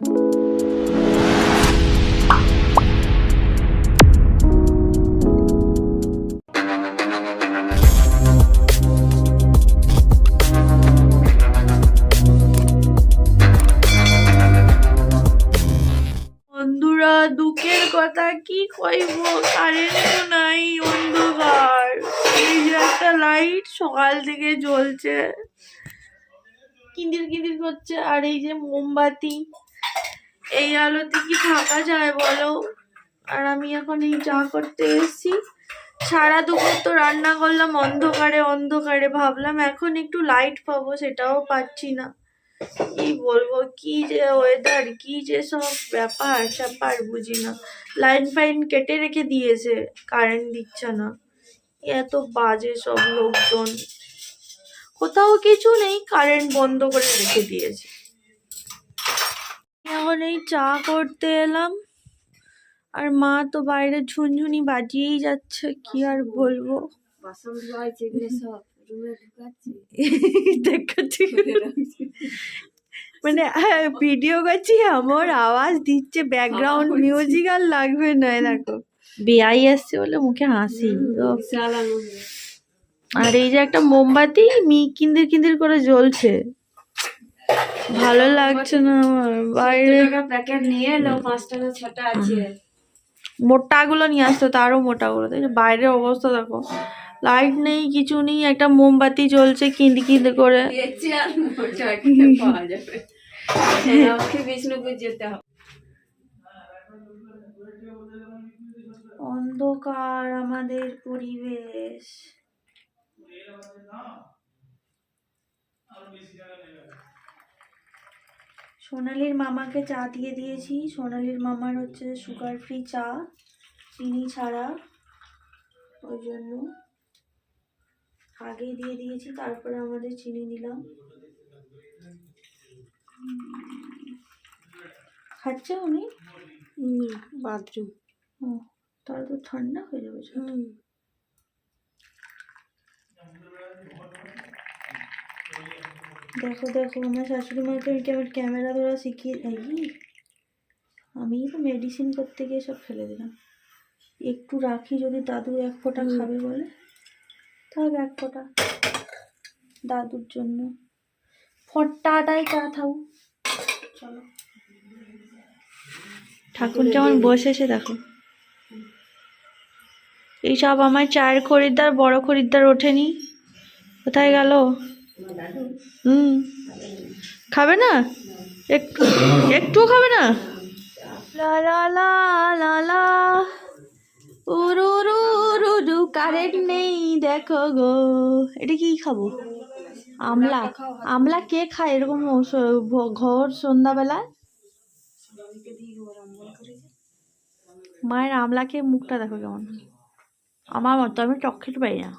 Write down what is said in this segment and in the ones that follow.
বন্ধুরা, দুঃখের কথা কি কইব, কারেন্ট নাই, অন্ধকার। এই যে একটা লাইট সকাল থেকে জ্বলছে, কিন্দির কিন্দির করছে, আর এই যে মোমবাতি, এই আলোতে কি থাকা যায় বলো? আর আমি এখন এই চা করতে এসেছি। সারা দুপুর তো রান্না করলাম অন্ধকারে অন্ধকারে, ভাবলাম এখন একটু লাইট পাবো, সেটাও পাচ্ছি না। কি বলবো, কি যে ওয়েদার, কি যে সব ব্যাপার স্যাপার বুঝি না। লাইন ফাইন কেটে রেখে দিয়েছে, কারেন্ট দিচ্ছে না। এত বাজে সব লোকজন, কোথাও কিছু নেই, কারেন্ট বন্ধ করে রেখে দিয়েছে। এখন এই চা করতে এলাম, আর মা তো বাইরে ঝুনঝুনি বাজিয়েই যাচ্ছে, কি আর বলবো। দেখাচ্ছি মানে ভিডিও করছি, আমার আওয়াজ দিচ্ছে, ব্যাকগ্রাউন্ড মিউজিক আর লাগবে না। দেখো বিয়াই আসছে বলে মুখে হাসি। আর এই যে একটা মোমবাতি কিন্দির কিন্দির করে জ্বলছে, ভালো লাগছে না আমার। বাইরে প্যাকেট নিয়ে এলো, 5 টাকা 6টা আছে। মোটা গুলো নিয়ে আসতো, তারও মোটা গুলো। বাইরের অবস্থা দেখো, লাইট নেই, কিছু নেই, একটা মোমবাতি জ্বলছে কিন্দি কিন্দি করে। বিষ্ণুপুর যেতে হবে। অন্ধকার আমাদের পরিবেশ। সোনালির মামাকে চা দিয়ে দিয়েছি। সোনালির মামার হচ্ছে সুগার ফ্রি চা, চিনি ছাড়া, ওই জন্য আগেই দিয়ে দিয়েছি, তারপরে আমাদের চিনি দিলাম। খাচ্ছে উনি বাথরুম। ও, তাহলে তো ঠান্ডা হয়ে যাবে। দেখো দেখো, আমার শাশুড়ি মাকে আমি ক্যামেরা ধরা শিখিয়ে দিই। আমি তো মেডিসিন করতে গিয়ে সব ফেলে দিলাম। একটু রাখি, যদি দাদু 1 ফোঁটা খাবে বলে, তাহলে 1 ফোঁটা দাদুর জন্য। ফোঁটাটাই চা থাও। চলো, ঠাকুর কেমন বসেছে দেখো। এইসব আমার চায়ের খরিদ্দার, বড় খরিদ্দার ওঠেনি, কোথায় গেল? খাবে না? একটু খাবে না? লা লা লা লা লা, উরু কারেন্ট নেই দেখো গো। এটা কি খাবো? আমলা। আমলা কে খায় এরকম ঘর সন্ধ্যাবেলায়? মায়ের আমলা খেয়ে মুখটা দেখো কেমন। আমার মতো আমি টক খেতে পারি না।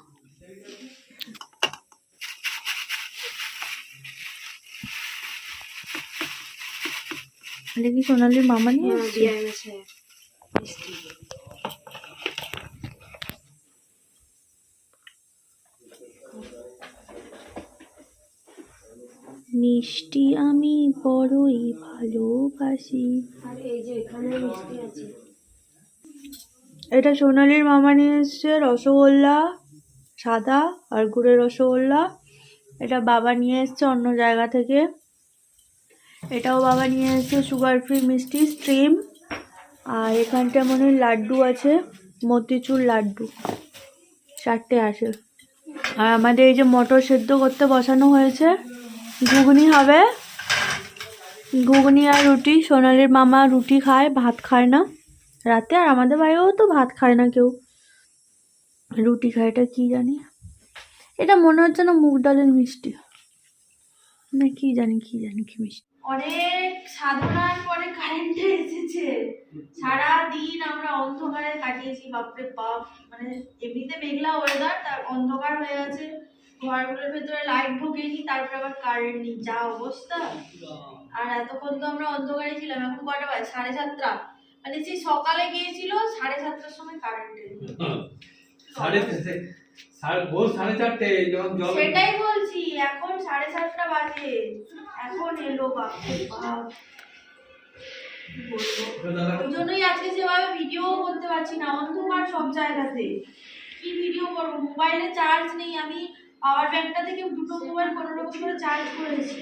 কি সোনালির মামা নিয়ে মিষ্টি আমি বড়ই ভালোবাসি। আর এই যে এখানে মিষ্টি আছে। এটা সোনালির মামা নিয়ে এসছে রসগোল্লা, সাদা আর গুড়ের রসগোল্লা। এটা বাবা নিয়ে এসছে অন্য জায়গা থেকে। এটাও বাবা নিয়ে এসছে সুগার ফ্রি মিষ্টি স্ট্রিম। আর এখানটা মনে হয় লাড্ডু আছে, মতিচুর লাড্ডু 4টে আছে। আর আমাদের এই যে মটর সেদ্ধ করতে বসানো হয়েছে, ঘুগনি হবে, ঘুগনি আর রুটি। সোনালির মামা রুটি খায়, ভাত খায় না রাতে। আর আমাদের বাড়িও তো ভাত খায় না কেউ, রুটি খায়। এটা কি জানি, এটা মনে হচ্ছে না মুগ ডালের মিষ্টি না কি জানি কি মিষ্টি। অনেক সাধনার পরে কারেন্ট এসেছে। সারা দিন আমরা অন্ধকারে কাটিয়েছি, বাপরে বাপ। মানে এমনিতে মেঘলা ওয়েদার, তার অন্ধকার হয়ে আছে, ঘরগুলোর ভেতরে লাইট ঢুকেনি, তারপর আবার কারেন্ট নেই, যা অবস্থা। আর এতক্ষণ তো আমরা অন্ধকারে ছিলাম। এখন কটা বাজে? 7:30। মানে যে সকালে গিয়েছিল 7:30টার সময় কারেন্ট এলো। সেটাই বলছি, এখন 7:30 বাজে, এখন এলো। বাপ ওই জন্যই আজকে সেভাবে ভিডিও করতে পারছি না, অন্ধকার সব জায়গাতে। কি ভিডিও করবো, মোবাইলে চার্জ নেই। আমি পাওয়ার ব্যাংকটা থেকে দুটো মোবাইল কোনো রকম করে চার্জ করেছি।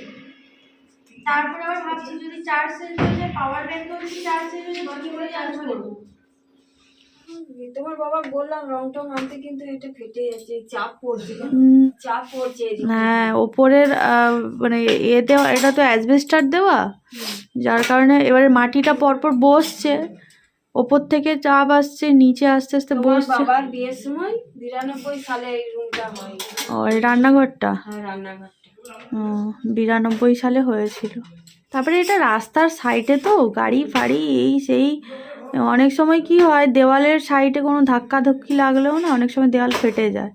তারপরে আবার ভাবছি যদি চার্জ শেষ হয়ে যায়, পাওয়ার ব্যাংকেও যদি চার্জ শেষ হয়ে যায়, কি করে চার্জ করবো? তোমার বাবা বললাম রং টং আনতে, কিন্তু এটা ফেটে যাচ্ছে, চাপ পড়ছে, চাপ পড়ছে এদিকে। হ্যাঁ, ওপরের মানে এতে এটা তো অ্যাসবেস্টার দেওয়া, যার কারণে এবারে মাটিটা পরপর বসছে, ওপর থেকে চাপ আসছে, নিচে আস্তে আস্তে তোমার বসছে। বাবার বিয়ের সময় 92 সালে এই রুমটা হয়। ও, এই রান্নাঘরটা? হ্যাঁ, রান্নাঘরটা 92 সালে হয়েছিল। তারপরে এটা রাস্তার সাইডে তো গাড়ি ফাড়ি এই সেই, অনেক সময় কি হয় দেওয়ালের সাইডে কোনো ধাক্কা ধক্কি লাগলেও না অনেক সময় দেওয়াল ফেটে যায়।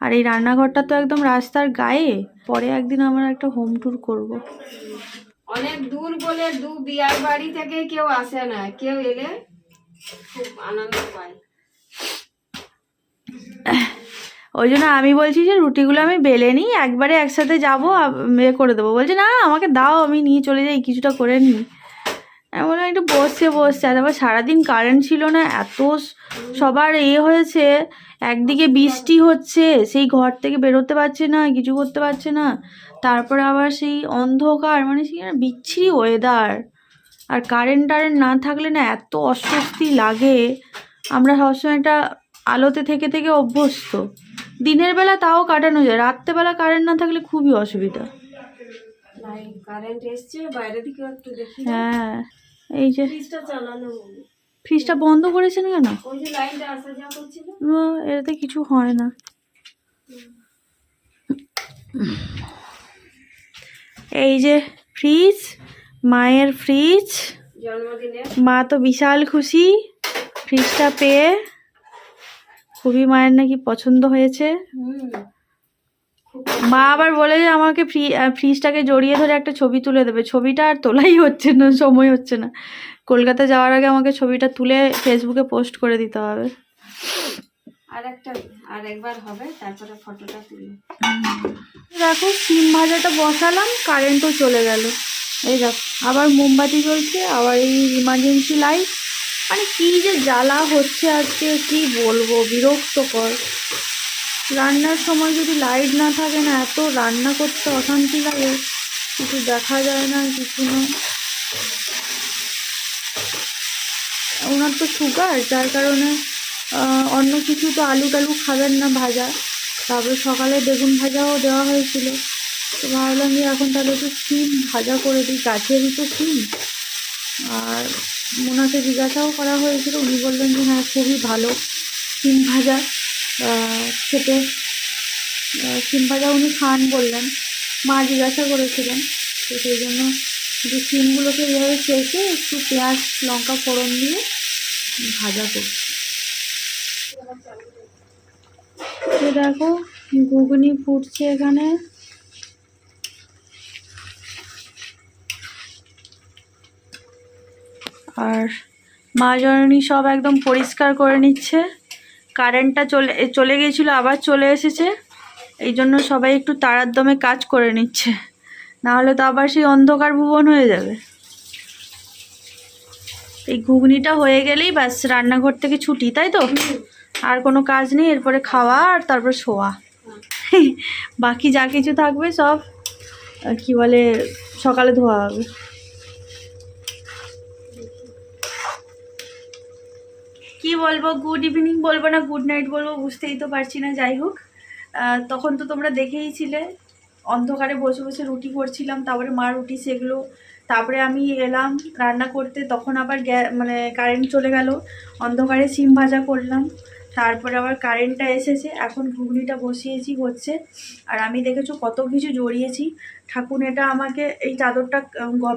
আর এই রান্নাঘরটা তো একদম রাস্তার গায়ে। পরে একদিন আমরা একটা হোম ট্যুর করব। অনেক দূর বলে বিয়ার বাড়ি থেকে কেউ আসে না, কেউ এলে খুব আনন্দ পায়। ওই জন্য আমি বলছি যে রুটিগুলো আমি বেলে নিই, একবারে একসাথে যাবো করে দেবো। বলছে না আমাকে দাও, আমি নিয়ে চলে যাই, কিছুটা করে নিই। আমি বললাম একটু বসছে। আর তারপর সারাদিন কারেন্ট ছিল না, এত সবার হয়েছে। একদিকে বৃষ্টি হচ্ছে, সেই ঘর থেকে বেরোতে পারছে না, কিছু করতে পারছে না। তারপরে আবার সেই অন্ধকার, মানে সেই বিচ্ছিরি ওয়েদার। আর কারেন্ট না থাকলে না এত অস্বস্তি লাগে। আমরা সবসময় একটা আলোতে থেকে থেকে অভ্যস্ত। দিনের বেলা তাও কাটানো যায়, রাত্রেবেলা কারেন্ট না থাকলে খুবই অসুবিধা। কারেন্ট এসছে বাইরে থেকে একটু দেখি। হ্যাঁ, এই যে ফ্রিজটা চালানো, ফ্রিজটা বন্ধ করেছেন কেন? ওই যে লাইনটা আসা যাওয়া করছিল। এটাতে কিছু হয় না। এই যে ফ্রিজ, মায়ের ফ্রিজ, জন্মদিনে মা তো বিশাল খুশি ফ্রিজটা পেয়ে। খুবই মায়ের নাকি পছন্দ হয়েছে। মা আবার বলে যে আমাকে ফ্রিজটাকে জড়িয়ে ধরে একটা ছবি তুলে দেবে। ছবিটা আর তোলাই হচ্ছে না, সময় হচ্ছে না। কলকাতা যাওয়ার আগে আমাকে ছবিটা তুলে ফেসবুকে পোস্ট করে দিতে হবে। আর একবার হবে, তারপরে ফটোটা তুলে। দেখো সিম ভাজাটা বসালাম, কারেন্টও চলে গেল। এই দেখো আবার মোমবাতি জ্বলছে, আবার এই ইমার্জেন্সি লাইট। মানে কি যে জ্বালা হচ্ছে আজকে, কি বলবো, বিরক্তকর। রান্নার সময় যদি লাইট না থাকে না, এত রান্না করতে অশান্তি লাগে, কিছু দেখা যায় না, কিছু না। ওনার তো সুগার, যার কারণে অন্য কিছু তো আলু টালু খাবেন না ভাজা। তারপরে সকালে বেগুন ভাজাও দেওয়া হয়েছিল, তো ভাবলাম যে এখন তাহলে একটু সিম ভাজা করে দিই, গাছেরই তো সিম। আর ওনাকে জিজ্ঞাসাও করা হয়েছিল, উনি বললেন যে হ্যাঁ খুবই ভালো সিম ভাজা খেতে। সিম ভাজা উনি খান বললেন, মা জিজ্ঞাসা করেছিলেন। তো সেই জন্য যে সিমগুলোকে এইভাবে চেষে একটু পেঁয়াজ লঙ্কা ফোড়ন দিয়ে ভাজা করছি। তো দেখো ঘুগনি ফুটছে এখানে। আর মা জননী সব একদম পরিষ্কার করে নিচ্ছে। কারেন্টটা চলে গিয়েছিলো, আবার চলে এসেছে। এই জন্য সবাই একটু তাড়ার দমে কাজ করে নিচ্ছে, নাহলে তো আবার সেই অন্ধকার ভুবন হয়ে যাবে। এই ঘুগনিটা হয়ে গেলেই ব্যাস রান্নাঘর থেকে ছুটি, তাই তো? আর কোনো কাজ নেই, এরপরে খাওয়া আর তারপর শোয়া। বাকি যা কিছু থাকবে সব কি বলে সকালে ধোয়া হবে। কি বলবো, গুড ইভিনিং বলবো না গুড নাইট বলবো বুঝতেই তো পারছি না। যাই হোক, তখন তো তোমরা দেখেইছিলে অন্ধকারে বসে বসে রুটি করছিলাম, তারপরে মা রুটি সেকলো, তারপরে আমি এলাম রান্না করতে, তখন আবার মানে কারেন্ট চলে গেল, অন্ধকারে সিম ভাজা করলাম, তারপরে আবার কারেন্টটা এসেছে, এখন ঘুগনিটা বসিয়েছি হচ্ছে। আর আমি দেখেছো কত কিছু জড়িয়েছি। ঠাকুর এটা আমাকে এই চাদরটা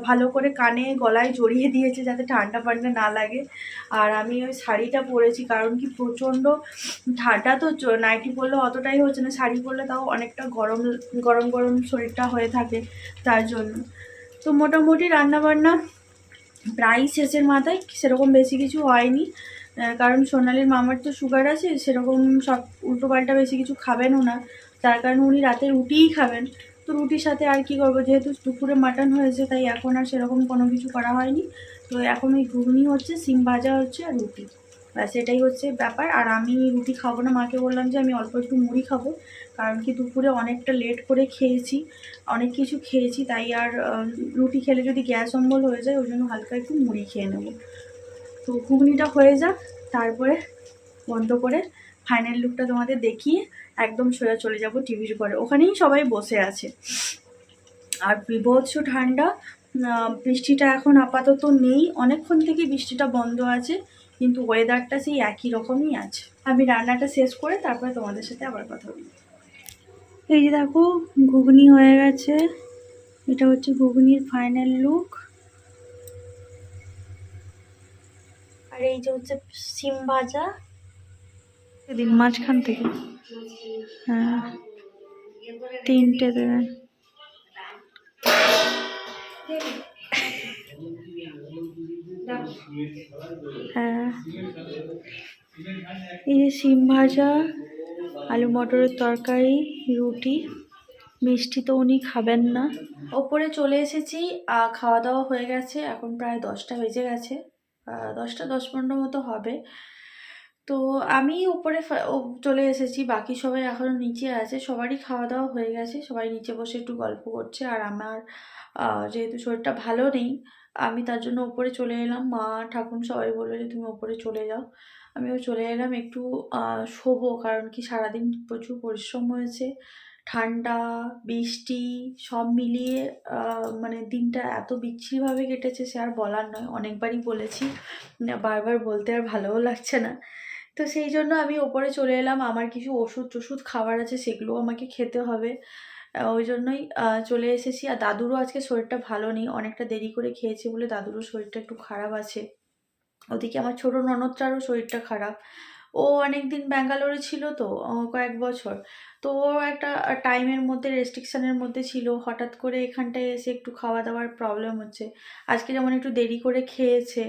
ভালো করে কানে গলায় জড়িয়ে দিয়েছে যাতে ঠান্ডা ফান্ডা না লাগে। আর আমি ওই শাড়িটা পরেছি, কারণ কি প্রচণ্ড ঠান্ডা তো, নাইটি পরলে অতটাই হচ্ছে না, শাড়ি পরলে তাও অনেকটা গরম গরম গরম শরীরটা হয়ে থাকে, তার জন্য। তো মোটামুটি রান্নাবান্না প্রায় শেষের মাথায়, সেরকম বেশি কিছু হয়নি, কারণ সোনালির মামার তো সুগার আছে, সেরকম সব উল্টোপাল্টা বেশি কিছু খাবেনও না, তার কারণে উনি রাতে রুটিই খাবেন। তো রুটির সাথে আর কি করবো, যেহেতু দুপুরে মাটন হয়েছে তাই এখন আর সেরকম কোনো কিছু করা হয়নি। তো এখন ওই ঘুগনি হচ্ছে, সিম ভাজা হচ্ছে আর রুটি, ব্যাস এটাই হচ্ছে ব্যাপার। আর আমি রুটি খাবো না, মাকে বললাম যে আমি অল্প একটু মুড়ি খাবো, কারণ কি দুপুরে অনেকটা লেট করে খেয়েছি, অনেক কিছু খেয়েছি, তাই আর রুটি খেলে যদি গ্যাস অম্বল হয়ে যায়, ওই জন্য হালকা একটু মুড়ি খেয়ে নেবো। তো ঘুগনিটা হয়ে যাক, তারপরে বন্ধ করে ফাইনাল লুকটা তোমাদের দেখিয়ে একদম সোজা চলে যাব টিভির ঘরে। ওখানেই সবাই বসে আছে। আর বিভৎস ঠান্ডা, বৃষ্টিটা এখন আপাতত নেই, অনেকক্ষণ থেকে বৃষ্টিটা বন্ধ আছে, কিন্তু ওয়েদারটা সেই একই রকমই আছে। আমি রান্নাটা শেষ করে তারপরে তোমাদের সাথে আবার কথা বলি। এই যে দেখো ঘুগনি হয়ে গেছে, এটা হচ্ছে ঘুগনির ফাইনাল লুক। আর এই যে হচ্ছে সিম ভাজা, দিন মাঝখান থেকে, হ্যাঁ 3টে দেবেন। হ্যাঁ এই যে সিম ভাজা, আলু মটরের তরকারি, রুটি, মিষ্টি তো উনি খাবেন না। ওপরে চলে এসেছি, খাওয়া দাওয়া হয়ে গেছে, এখন প্রায় 10টা বেজে গেছে, 10টা 10-15 মতো হবে। তো আমি উপরে চলে এসেছি, বাকি সবাই এখনো নিচে আছে, সবারই খাওয়া দাওয়া হয়ে গেছে, সবাই নিচে বসে একটু গল্প করছে। আর আমার যেহেতু শরীরটা ভালো নেই, আমি তার জন্য উপরে চলে এলাম। মা ঠাকুর সবাই বললো যে তুমি উপরে চলে যাও, আমিও চলে এলাম একটু শোবো, কারণ কি সারাদিন প্রচুর পরিশ্রম হয়েছে, ঠান্ডা বৃষ্টি সব মিলিয়ে মানে দিনটা এত বিচ্ছিরিভাবে কেটেছে সে আর বলার নয়। অনেকবারই বলেছি, বারবার বলতে আর ভালোও লাগছে না। তো সেই জন্য আমি ওপরে চলে এলাম, আমার কিছু ওষুধ টষুধ খাবার আছে, সেগুলো আমাকে খেতে হবে, ওই জন্যই চলে এসেছি। আর দাদুরও আজকে শরীরটা ভালো নেই, অনেকটা দেরি করে খেয়েছে বলে দাদুরও শরীরটা একটু খারাপ আছে। ওদিকে আমার ছোট ননদটারও শরীরটা খারাপ, ও অনেকদিন ব্যাঙ্গালোরে ছিল, তো কয়েক বছর, তো ও একটা টাইমের মধ্যে রেস্ট্রিকশানের মধ্যে ছিল, হঠাৎ করে এখানটায় এসে একটু খাওয়া দাওয়ার প্রবলেম হচ্ছে। আজকে যেমন একটু দেরি করে খেয়েছে,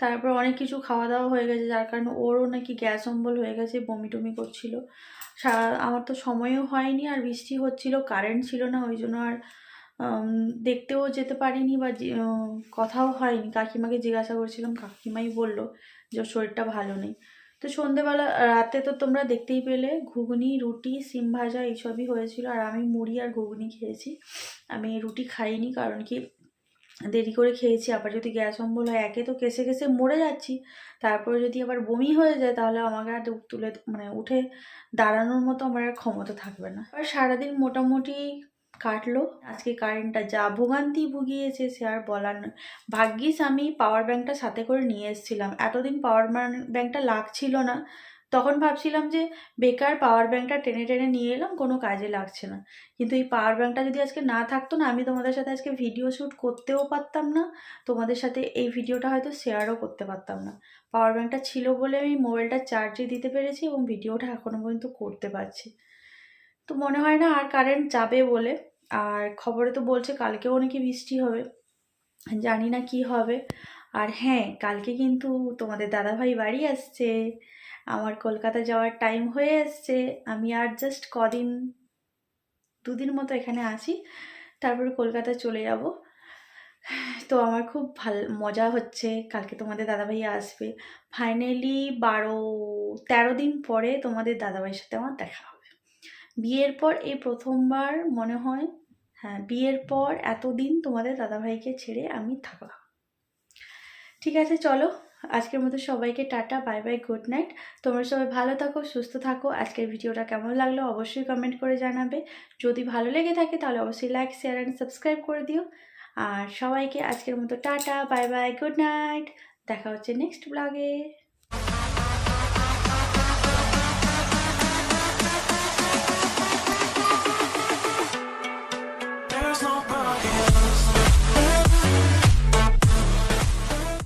তারপর অনেক কিছু খাওয়া দাওয়া হয়ে গেছে, যার কারণে ওরও নাকি গ্যাস অম্বল হয়ে গেছে, বমি টমি করছিল। আমার তো সময়ও হয়নি, আর বৃষ্টি হচ্ছিল, কারেন্ট ছিল না, ওই জন্য আর দেখতেও যেতে পারিনি, বা কথাও হয়নি। কাকিমাকে জিজ্ঞাসা করছিলাম, কাকিমাই বললো যে ওর শরীরটা ভালো নেই। তো সন্ধেবেলা রাতে তো তোমরা দেখতেই পেলে, ঘুগনি রুটি সিম ভাজা এইসবই হয়েছিল, আর আমি মুড়ি আর ঘুগনি খেয়েছি। আমি রুটি খাইনি, কারণ কি দেরি করে খেয়েছি, আবার যদি গ্যাস অম্বল হয়, একে তো কেসে কেসে মরে যাচ্ছি, তারপরে যদি আবার বমি হয়ে যায়, তাহলে আমাকে আর তুলে মানে উঠে দাঁড়ানোর মতো আমার আর ক্ষমতা থাকবে না। আর সারাদিন মোটামুটি কাটলো, আজকে কারেন্টটা যা ভোগান্তি ভুগিয়েছে সে আর বলার নয়। ভাগ্যিস আমি পাওয়ার ব্যাঙ্কটা সাথে করে নিয়ে এসেছিলাম, এতদিন পাওয়ার ব্যাঙ্কটা লাগছিল না, তখন ভাবছিলাম যে বেকার পাওয়ার ব্যাঙ্কটা টেনে টেনে নিয়ে এলাম, কোনো কাজে লাগছে না। কিন্তু এই পাওয়ার ব্যাঙ্কটা যদি আজকে না থাকতো না, আমি তোমাদের সাথে আজকে ভিডিও শ্যুট করতেও পারতাম না, তোমাদের সাথে এই ভিডিওটা হয়তো শেয়ারও করতে পারতাম না। পাওয়ার ব্যাঙ্কটা ছিল বলে আমি মোবাইলটা চার্জে দিতে পেরেছি এবং ভিডিওটা এখনও পর্যন্ত করতে পারছি। তো মনে হয় না আর কারেন্ট যাবে বলে। আর খবরে তো বলছে কালকেও নাকি বৃষ্টি হবে, জানি না কি হবে। আর হ্যাঁ, কালকে কিন্তু তোমাদের দাদাভাই বাড়ি আসছে, আমার কলকাতা যাওয়ার টাইম হয়ে এসছে, আমি আর জাস্ট কদিন 2 দিন মতো এখানে আসি, তারপরে কলকাতা চলে যাব। তো আমার খুব ভালো মজা হচ্ছে, কালকে তোমাদের দাদাভাই আসবে, ফাইনালি 12-13 দিন পরে তোমাদের দাদাভাইয়ের সাথে আমার দেখা হবে। বিয়ের পর এই প্রথমবার মনে হয়, হ্যাঁ বিয়ের পর এতদিন তোমাদের দাদাভাইকে ছেড়ে আমি থাকলাম। ঠিক আছে, চলো আজকের মতো সবাইকে tata, bye bye, good night. তোমরা সবাই ভালো থাকো, সুস্থ থাকো। আজকের ভিডিওটা কেমন লাগলো অবশ্যই কমেন্ট করে জানাবে, যদি ভালো লেগে থাকে তাহলে অবশ্যই লাইক শেয়ার অ্যান্ড সাবস্ক্রাইব করে দিও। আর সবাইকে আজকের মতো tata, bye bye, good night, দেখা হচ্ছে নেক্সট ব্লগে।